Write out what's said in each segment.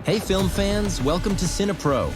Hey film fans, welcome to CinePro.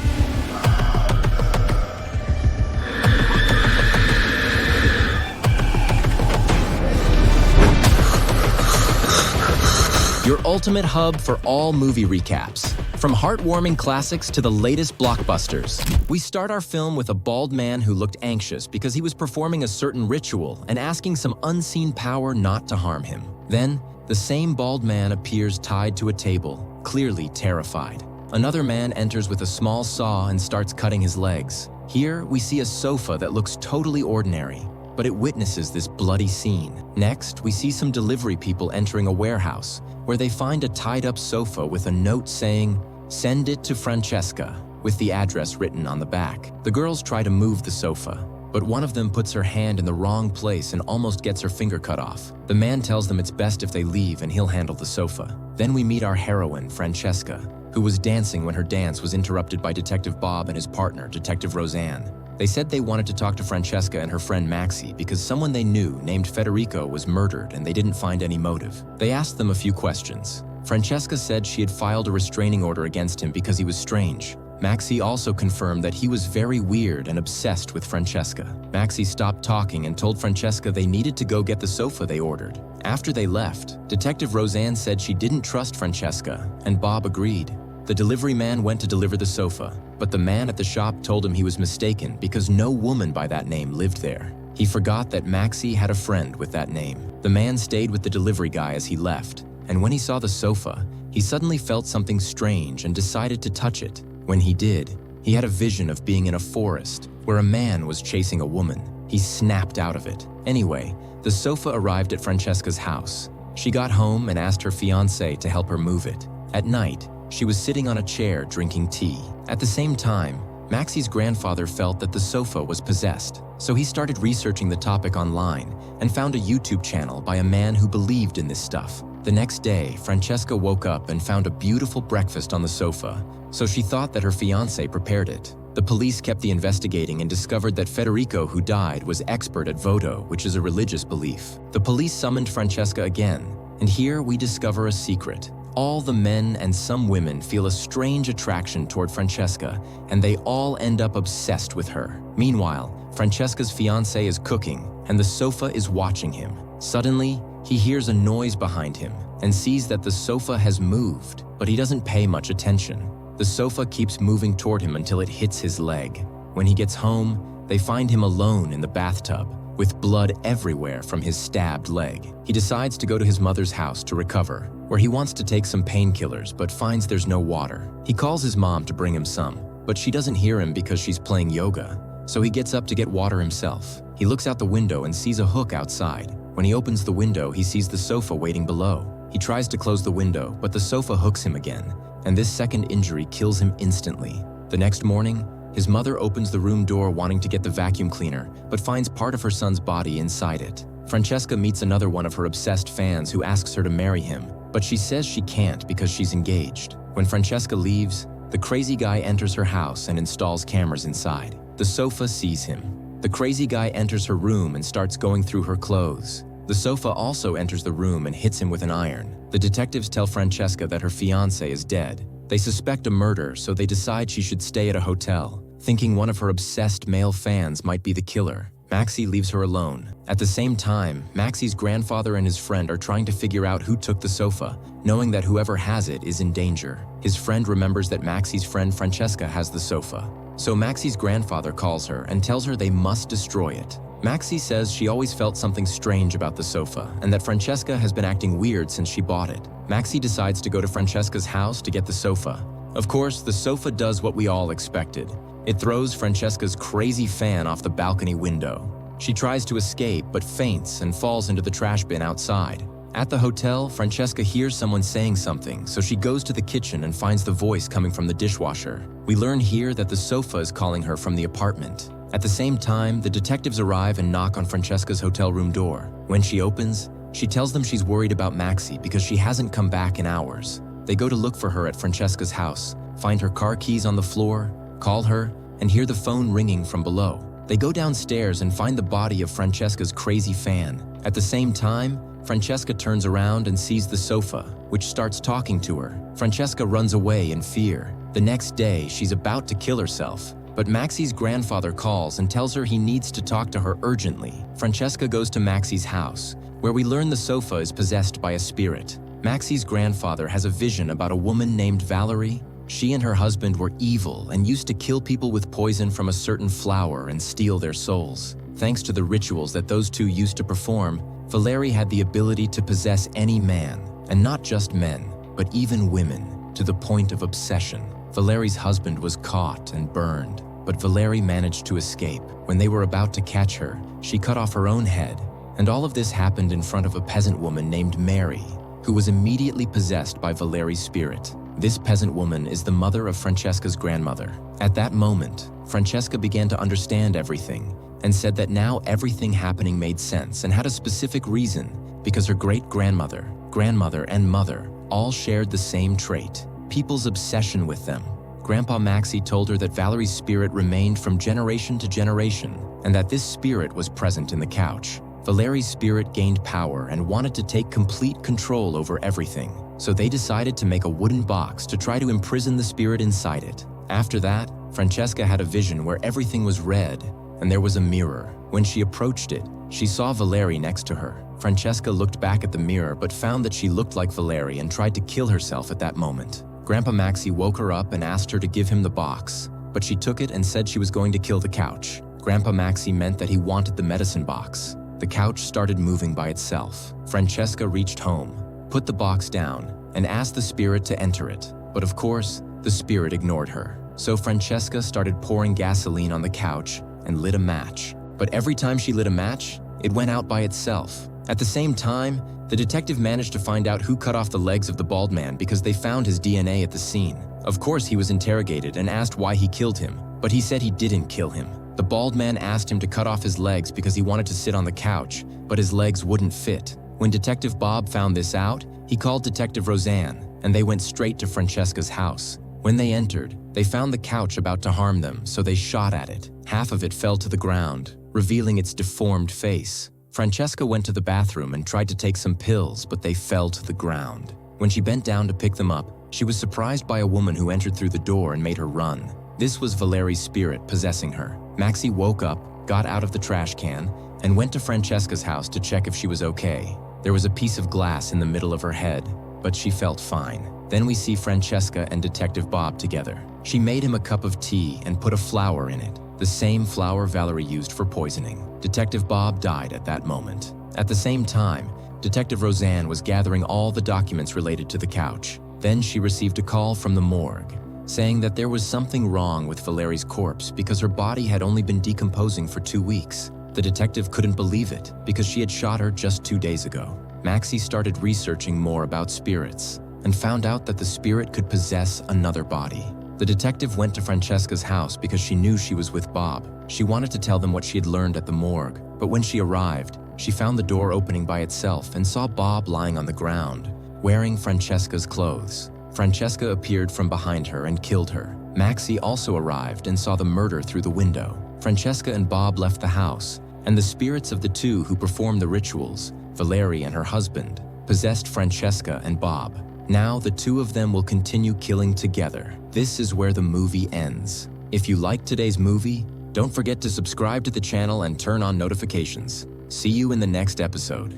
Your ultimate hub for all movie recaps. From heartwarming classics to the latest blockbusters. We start our film with a bald man who looked anxious because he was performing a certain ritual and asking some unseen power not to harm him. Then, the same bald man appears tied to a table, clearly terrified. Another man enters with a small saw and starts cutting his legs. Here, we see a sofa that looks totally ordinary, but it witnesses this bloody scene. Next, we see some delivery people entering a warehouse, where they find a tied-up sofa with a note saying, "Send it to Francesca," with the address written on the back. The girls try to move the sofa, but one of them puts her hand in the wrong place and almost gets her finger cut off. The man tells them it's best if they leave and he'll handle the sofa. Then we meet our heroine, Francesca, who was dancing when her dance was interrupted by Detective Bob and his partner, Detective Roseanne. They said they wanted to talk to Francesca and her friend Maxie because someone they knew named Federico was murdered and they didn't find any motive. They asked them a few questions. Francesca said she had filed a restraining order against him because he was strange. Maxie also confirmed that he was very weird and obsessed with Francesca. Maxie stopped talking and told Francesca they needed to go get the sofa they ordered. After they left, Detective Roseanne said she didn't trust Francesca, and Bob agreed. The delivery man went to deliver the sofa, but the man at the shop told him he was mistaken because no woman by that name lived there. He forgot that Maxie had a friend with that name. The man stayed with the delivery guy as he left, and when he saw the sofa, he suddenly felt something strange and decided to touch it. When he did, he had a vision of being in a forest where a man was chasing a woman. He snapped out of it. Anyway, the sofa arrived at Francesca's house. She got home and asked her fiancé to help her move it. At night, she was sitting on a chair drinking tea. At the same time, Maxie's grandfather felt that the sofa was possessed, so he started researching the topic online and found a YouTube channel by a man who believed in this stuff. The next day, Francesca woke up and found a beautiful breakfast on the sofa, so she thought that her fiancé prepared it. The police kept the investigating and discovered that Federico, who died, was expert at voodoo, which is a religious belief. The police summoned Francesca again, and here we discover a secret. All the men and some women feel a strange attraction toward Francesca, and they all end up obsessed with her. Meanwhile, Francesca's fiancé is cooking, and the sofa is watching him. Suddenly, he hears a noise behind him and sees that the sofa has moved, but he doesn't pay much attention. The sofa keeps moving toward him until it hits his leg. When he gets home, they find him alone in the bathtub, with blood everywhere from his stabbed leg. He decides to go to his mother's house to recover, where he wants to take some painkillers but finds there's no water. He calls his mom to bring him some, but she doesn't hear him because she's playing yoga, so he gets up to get water himself. He looks out the window and sees a hook outside. When he opens the window, he sees the sofa waiting below. He tries to close the window, but the sofa hooks him again, and this second injury kills him instantly. The next morning, his mother opens the room door wanting to get the vacuum cleaner, but finds part of her son's body inside it. Francesca meets another one of her obsessed fans who asks her to marry him, but she says she can't because she's engaged. When Francesca leaves, the crazy guy enters her house and installs cameras inside. The sofa sees him. The crazy guy enters her room and starts going through her clothes. The sofa also enters the room and hits him with an iron. The detectives tell Francesca that her fiancé is dead. They suspect a murder, so they decide she should stay at a hotel, thinking one of her obsessed male fans might be the killer. Maxie leaves her alone. At the same time, Maxie's grandfather and his friend are trying to figure out who took the sofa, knowing that whoever has it is in danger. His friend remembers that Maxie's friend Francesca has the sofa. So Maxie's grandfather calls her and tells her they must destroy it. Maxie says she always felt something strange about the sofa and that Francesca has been acting weird since she bought it. Maxie decides to go to Francesca's house to get the sofa. Of course, the sofa does what we all expected. It throws Francesca's crazy fan off the balcony window. She tries to escape but faints and falls into the trash bin outside. At the hotel, Francesca hears someone saying something, so she goes to the kitchen and finds the voice coming from the dishwasher. We learn here that the sofa is calling her from the apartment. At the same time, the detectives arrive and knock on Francesca's hotel room door. When she opens, she tells them she's worried about Maxie because she hasn't come back in hours. They go to look for her at Francesca's house, find her car keys on the floor, call her, and hear the phone ringing from below. They go downstairs and find the body of Francesca's crazy fan. At the same time, Francesca turns around and sees the sofa, which starts talking to her. Francesca runs away in fear. The next day, she's about to kill herself, but Maxie's grandfather calls and tells her he needs to talk to her urgently. Francesca goes to Maxie's house, where we learn the sofa is possessed by a spirit. Maxie's grandfather has a vision about a woman named Valerie. She and her husband were evil and used to kill people with poison from a certain flower and steal their souls. Thanks to the rituals that those two used to perform, Valerie had the ability to possess any man, and not just men, but even women, to the point of obsession. Valerie's husband was caught and burned, but Valerie managed to escape. When they were about to catch her, she cut off her own head, and all of this happened in front of a peasant woman named Mary, who was immediately possessed by Valerie's spirit. This peasant woman is the mother of Francesca's grandmother. At that moment, Francesca began to understand everything and said that now everything happening made sense and had a specific reason, because her great-grandmother, grandmother, and mother all shared the same trait: people's obsession with them. Grandpa Maxie told her that Valerie's spirit remained from generation to generation and that this spirit was present in the couch. Valerie's spirit gained power and wanted to take complete control over everything, so they decided to make a wooden box to try to imprison the spirit inside it. After that, Francesca had a vision where everything was red and there was a mirror. When she approached it, she saw Valerie next to her. Francesca looked back at the mirror but found that she looked like Valerie and tried to kill herself at that moment. Grandpa Maxie woke her up and asked her to give him the box, but she took it and said she was going to kill the couch. Grandpa Maxie meant that he wanted the medicine box. The couch started moving by itself. Francesca reached home, put the box down, and asked the spirit to enter it. But of course, the spirit ignored her. So Francesca started pouring gasoline on the couch and lit a match. But every time she lit a match, it went out by itself. At the same time, the detective managed to find out who cut off the legs of the bald man because they found his DNA at the scene. Of course, he was interrogated and asked why he killed him, but he said he didn't kill him. The bald man asked him to cut off his legs because he wanted to sit on the couch, but his legs wouldn't fit. When Detective Bob found this out, he called Detective Roseanne, and they went straight to Francesca's house. When they entered, they found the couch about to harm them, so they shot at it. Half of it fell to the ground, revealing its deformed face. Francesca went to the bathroom and tried to take some pills, but they fell to the ground. When she bent down to pick them up, she was surprised by a woman who entered through the door and made her run. This was Valerie's spirit possessing her. Maxie woke up, got out of the trash can, and went to Francesca's house to check if she was okay. There was a piece of glass in the middle of her head, but she felt fine. Then we see Francesca and Detective Bob together. She made him a cup of tea and put a flower in it, the same flower Valerie used for poisoning. Detective Bob died at that moment. At the same time, Detective Roseanne was gathering all the documents related to the couch. Then she received a call from the morgue, saying that there was something wrong with Valerie's corpse because her body had only been decomposing for 2 weeks. The detective couldn't believe it because she had shot her just 2 days ago. Maxie started researching more about spirits and found out that the spirit could possess another body. The detective went to Francesca's house because she knew she was with Bob. She wanted to tell them what she had learned at the morgue, but when she arrived, she found the door opening by itself and saw Bob lying on the ground, wearing Francesca's clothes. Francesca appeared from behind her and killed her. Maxie also arrived and saw the murder through the window. Francesca and Bob left the house, and the spirits of the two who performed the rituals, Valerie and her husband, possessed Francesca and Bob. Now the two of them will continue killing together. This is where the movie ends. If you liked today's movie, don't forget to subscribe to the channel and turn on notifications. See you in the next episode.